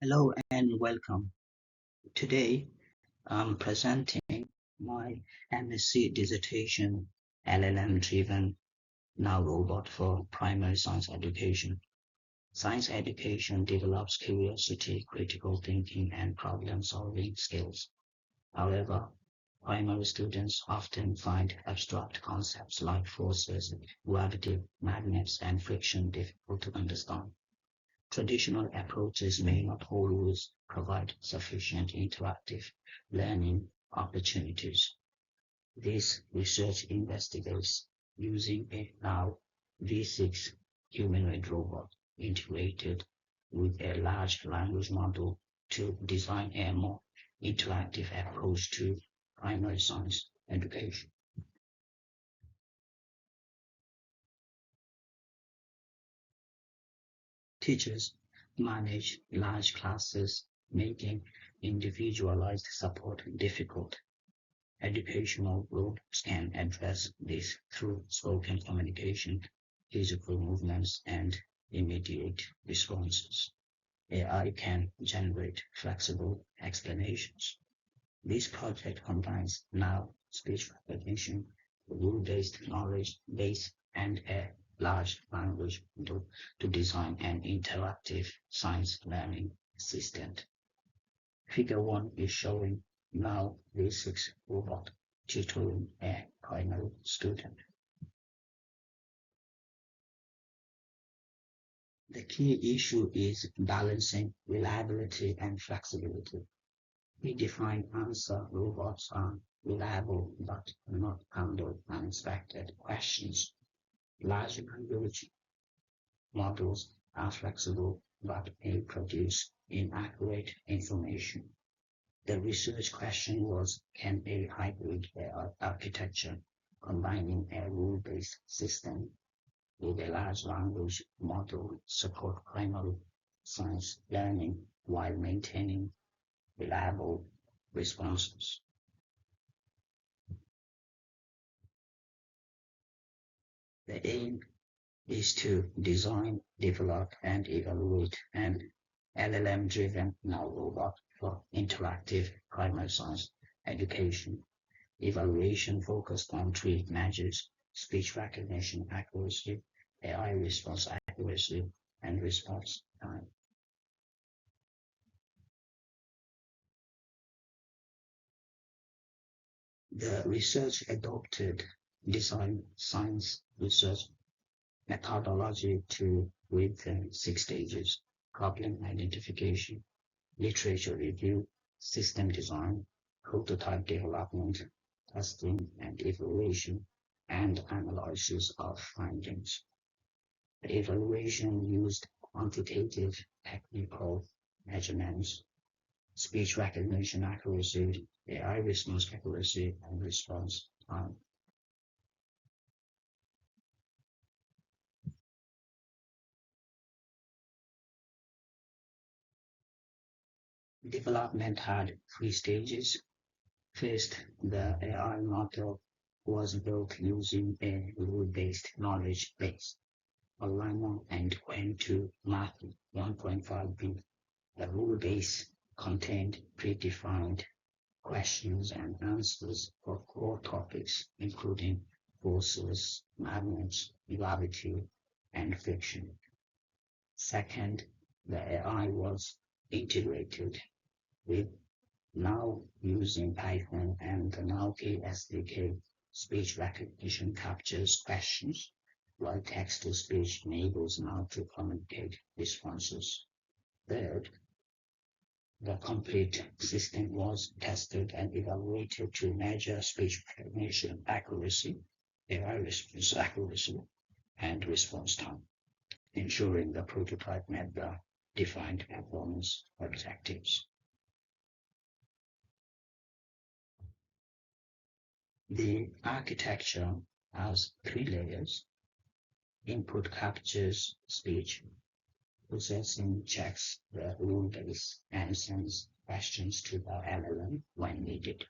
Hello and welcome. Today I'm presenting my MSc dissertation LLM-driven now robot for primary science education. Science education develops curiosity, critical thinking, and problem-solving skills. However, primary students often find abstract concepts like forces, gravity, magnets, and friction difficult to understand. Traditional approaches may not always provide sufficient interactive learning opportunities. This research investigates using a now V6 humanoid robot integrated with a large language model to design a more interactive approach to primary science education. Teachers manage large classes, making individualized support difficult. Educational roles can address this through spoken communication, physical movements, and immediate responses. AI can generate flexible explanations. This project combines now speech recognition, rule-based knowledge base, and a large language model to design an interactive science learning assistant. Figure 1 is showing now V6 robot tutoring a primary student. The key issue is balancing reliability and flexibility. We define answer robots are reliable but not handle unexpected questions. Large language models are flexible but may produce inaccurate information. The research question was, can a hybrid architecture combining a rule-based system with a large language model support primary science learning while maintaining reliable responses? The aim is to design, develop, and evaluate an LLM-driven now robot for interactive primary science education. Evaluation focused on three measures: speech recognition accuracy, AI response accuracy, and response time. The research adopted design science research methodology with 6 stages: problem identification, literature review, system design, prototype development, testing and evaluation, and analysis of findings. The evaluation used quantitative technical measurements, speech recognition accuracy, AI response accuracy, and response time. Development had 3 stages. First, the AI model was built using a rule-based knowledge base, a Llama and went to Math 1.5b. The rule base contained predefined questions and answers for core topics, including forces, magnets, gravity, and friction. Second, the AI was integrated with now using Python and the NowK SDK. Speech recognition captures questions, while text-to-speech enables Now to communicate responses. Third, the complete system was tested and evaluated to measure speech recognition accuracy, AI response accuracy, and response time, ensuring the prototype met the defined performance objectives. The architecture has 3 layers. Input captures speech, processing checks the rule base and sends questions to the LLM when needed,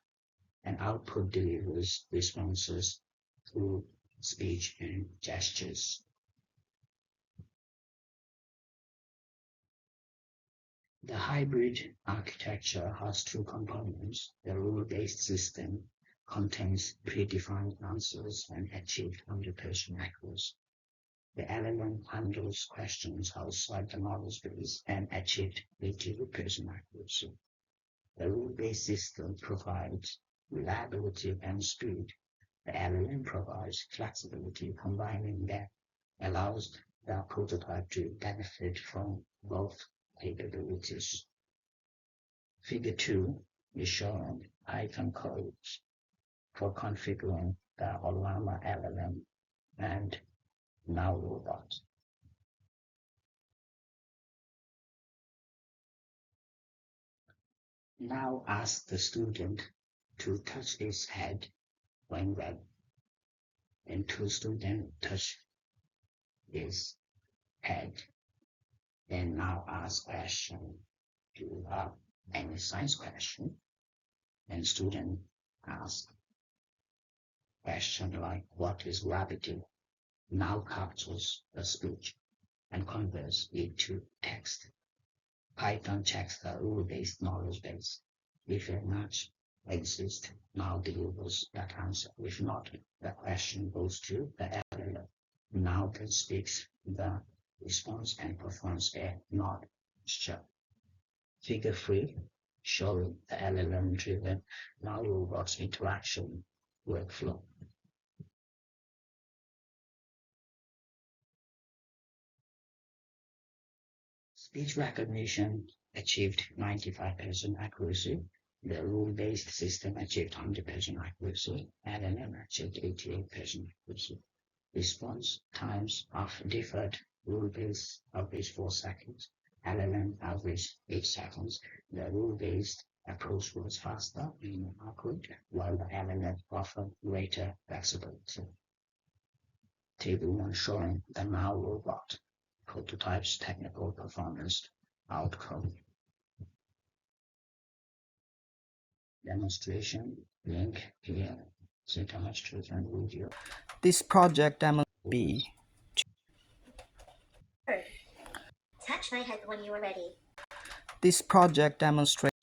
and output delivers responses through speech and gestures. The hybrid architecture has two components. The rule-based system contains predefined answers and achieved 100% accuracy. The LLM handles questions outside the knowledge base and achieved 80% accuracy. The rule-based system provides reliability and speed. The LLM provides flexibility, combining that allows the prototype to benefit from both capabilities. Figure 2 is showing Python codes for configuring the Olama LLM and Now Robot. Now ask the student to touch his head when ready, and the student touch his head. And now ask question. Do you have any science question? And student ask question like what is gravity? Now captures the speech and converts it to text. Python checks the rule-based knowledge base. If a match exists, now delivers that answer. If not, the question goes to the LLM. Now that speaks the response and performs a not check. Figure 3 showing the LLM-driven Now Robots interaction workflow. Speech recognition achieved 95% accuracy. The rule-based system achieved 100% accuracy. LLM achieved 88% accuracy. Response times of differed. Rule-based average 4 seconds. LLM average 8 seconds. The rule-based approach was faster and more accurate, while the LLM offered greater flexibility. Table 1 showing the Now Robot prototype's technical performance outcome. Demonstration link here. Demonstration video. This project demonstrates Touch my head when you are ready. This project demonstrates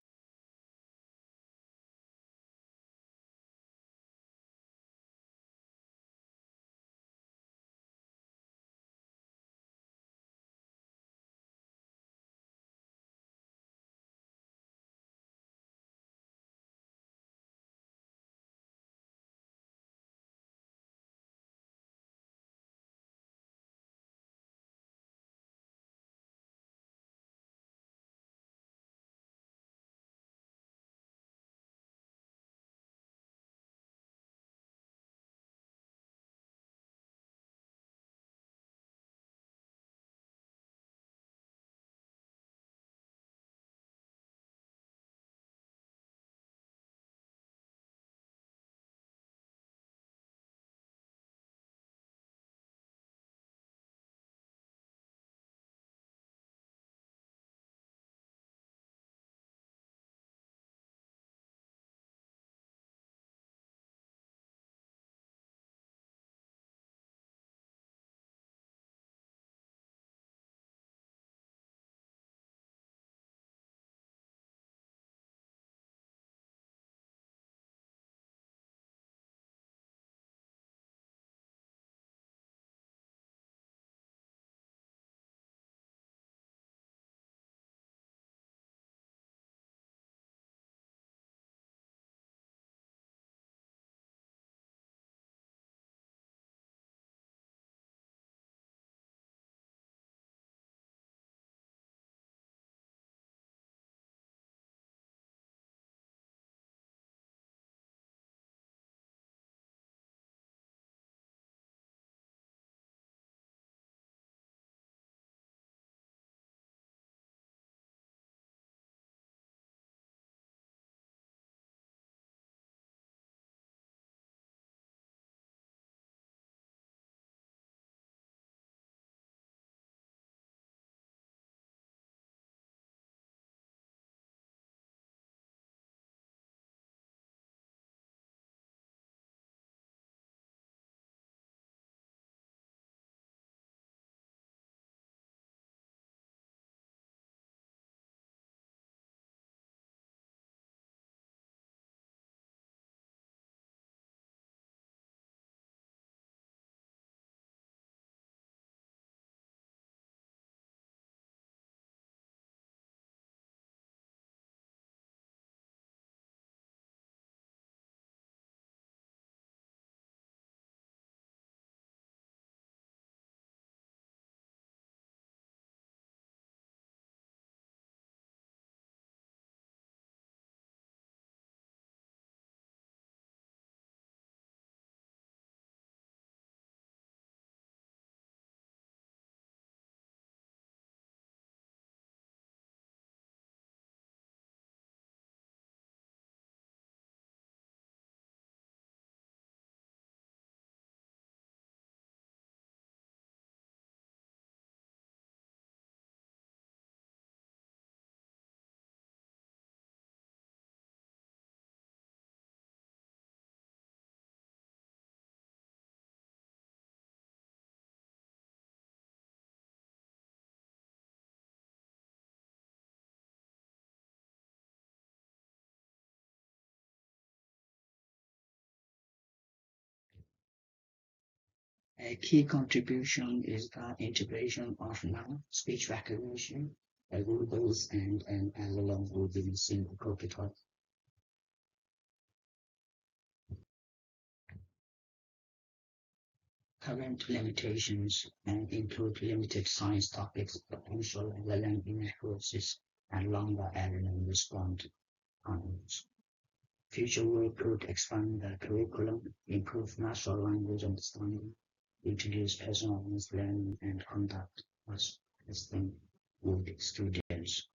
A key contribution is the integration of speech recognition, rules, and an LLM within a single prototype. Current limitations include limited science topics, potential LLM inaccuracies, and longer LLM response times. Future work could expand the curriculum, improve natural language understanding, introduce personalized learning, and conduct testing with students.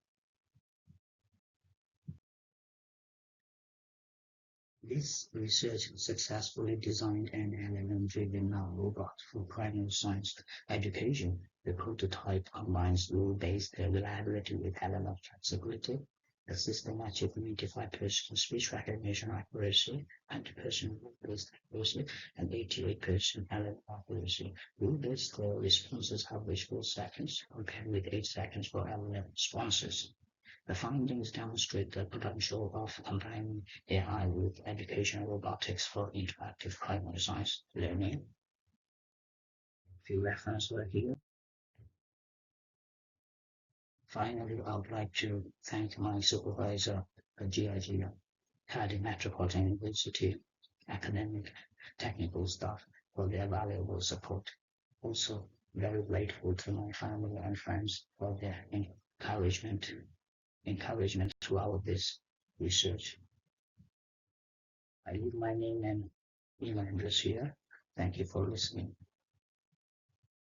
This research successfully designed an LLM-driven robot for primary science education. The prototype combines rule-based reliability with LLM flexibility. The system achieved 95% speech recognition accuracy, 100% rule-based accuracy, and 88% LLM accuracy. Rule-based responses average 4 seconds, compared with 8 seconds for LLM responses. The findings demonstrate the potential of combining AI with educational robotics for interactive primary science learning. A few references were here. Finally, I would like to thank my supervisor at GIG, Cardiff Metropolitan University, academic technical staff for their valuable support. Also, very grateful to my family and friends for their encouragement throughout this research. I leave my name and email address here. Thank you for listening.